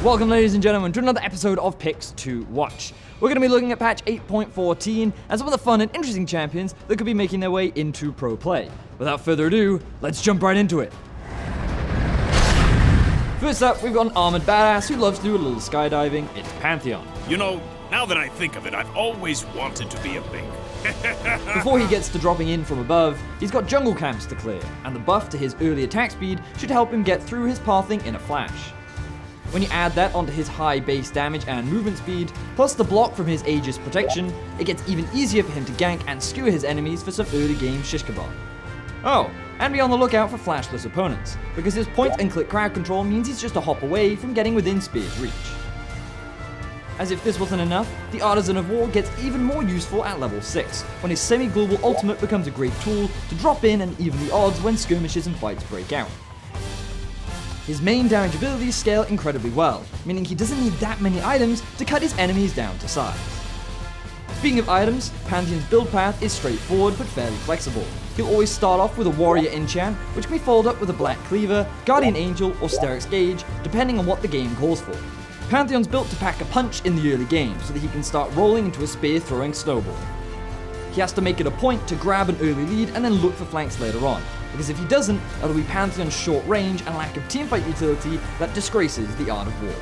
Welcome, ladies and gentlemen, to another episode of Picks to Watch. We're going to be looking at patch 8.14 and some of the fun and interesting champions that could be making their way into pro play. Without further ado, let's jump right into it. First up, we've got an armored badass who loves to do a little skydiving. It's Pantheon. You know, now that I think of it, I've always wanted to be a Bing. Before he gets to dropping in from above, he's got jungle camps to clear, and the buff to his early attack speed should help him get through his pathing in a flash. When you add that onto his high base damage and movement speed, plus the block from his Aegis protection, it gets even easier for him to gank and skewer his enemies for some early game shish kebab. Oh, and be on the lookout for flashless opponents, because his point and click crowd control means he's just a hop away from getting within spear's reach. As if this wasn't enough, the Artisan of War gets even more useful at level 6, when his semi-global ultimate becomes a great tool to drop in and even the odds when skirmishes and fights break out. His main damage abilities scale incredibly well, meaning he doesn't need that many items to cut his enemies down to size. Speaking of items, Pantheon's build path is straightforward but fairly flexible. He'll always start off with a Warrior enchant, which can be followed up with a Black Cleaver, Guardian Angel, or Steric's Gauge, depending on what the game calls for. Pantheon's built to pack a punch in the early game, so that he can start rolling into a spear-throwing snowball. He has to make it a point to grab an early lead and then look for flanks later on, because if he doesn't, it'll be Pantheon's short range and lack of teamfight utility that disgraces the Art of War.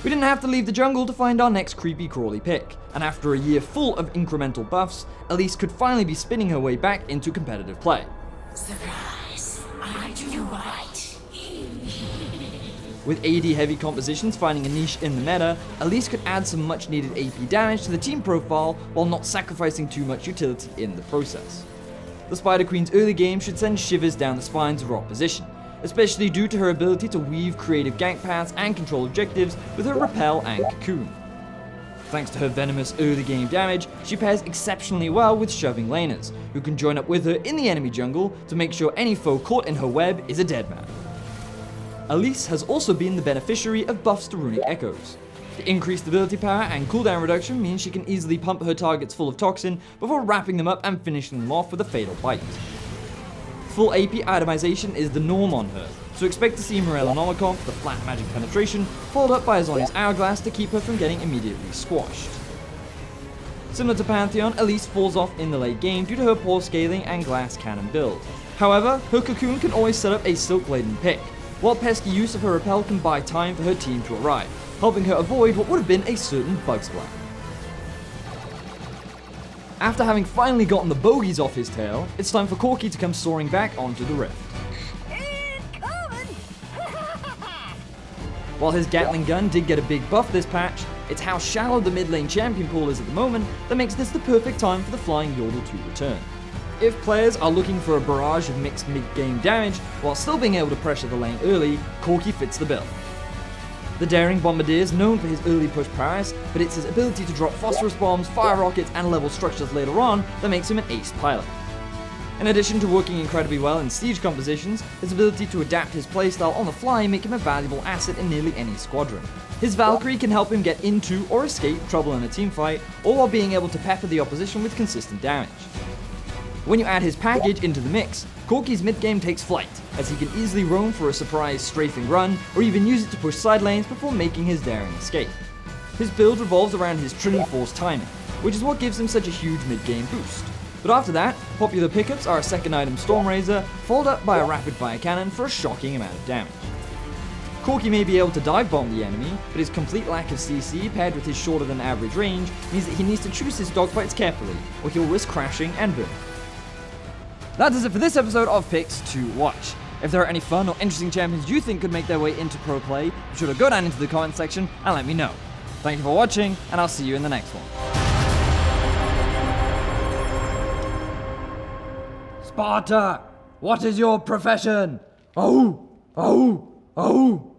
We didn't have to leave the jungle to find our next creepy crawly pick, and after a year full of incremental buffs, Elise could finally be spinning her way back into competitive play. Surprise! I do right. With AD heavy compositions finding a niche in the meta, Elise could add some much needed AP damage to the team profile while not sacrificing too much utility in the process. The Spider Queen's early game should send shivers down the spines of her opposition, especially due to her ability to weave creative gank paths and control objectives with her Repel and Cocoon. Thanks to her venomous early game damage, she pairs exceptionally well with shoving laners, who can join up with her in the enemy jungle to make sure any foe caught in her web is a dead man. Elise has also been the beneficiary of buffs to Runic Echoes. The increased ability power and cooldown reduction means she can easily pump her targets full of toxin before wrapping them up and finishing them off with a fatal bite. Full AP itemization is the norm on her, so expect to see Morella Nomicon for the flat magic penetration, followed up by Azoni's Hourglass to keep her from getting immediately squashed. Similar to Pantheon, Elise falls off in the late game due to her poor scaling and glass cannon build. However, her Cocoon can always set up a silk-laden pick, while pesky use of her Repel can buy time for her team to arrive, helping her avoid what would have been a certain bug splat. After having finally gotten the bogeys off his tail, it's time for Corki to come soaring back onto the rift. While his Gatling gun did get a big buff this patch, it's how shallow the mid lane champion pool is at the moment that makes this the perfect time for the Flying Yordle to return. If players are looking for a barrage of mixed mid-game damage while still being able to pressure the lane early, Corki fits the bill. The daring Bombardier is known for his early push prowess, but it's his ability to drop phosphorus bombs, fire rockets, and level structures later on that makes him an ace pilot. In addition to working incredibly well in siege compositions, his ability to adapt his playstyle on the fly make him a valuable asset in nearly any squadron. His Valkyrie can help him get into or escape trouble in a teamfight, all while being able to pepper the opposition with consistent damage. When you add his package into the mix, Corki's mid-game takes flight, as he can easily roam for a surprise strafing run, or even use it to push side lanes before making his daring escape. His build revolves around his Trinity Force timing, which is what gives him such a huge mid-game boost. But after that, popular pickups are a second item Stormrazor, followed up by a rapid fire cannon for a shocking amount of damage. Corki may be able to dive bomb the enemy, but his complete lack of CC paired with his shorter than average range means that he needs to choose his dogfights carefully, or he'll risk crashing and burning. That is it for this episode of Picks to Watch. If there are any fun or interesting champions you think could make their way into pro play, be sure to go down into the comment section and let me know. Thank you for watching, and I'll see you in the next one. Sparta, what is your profession? Oh, oh, oh.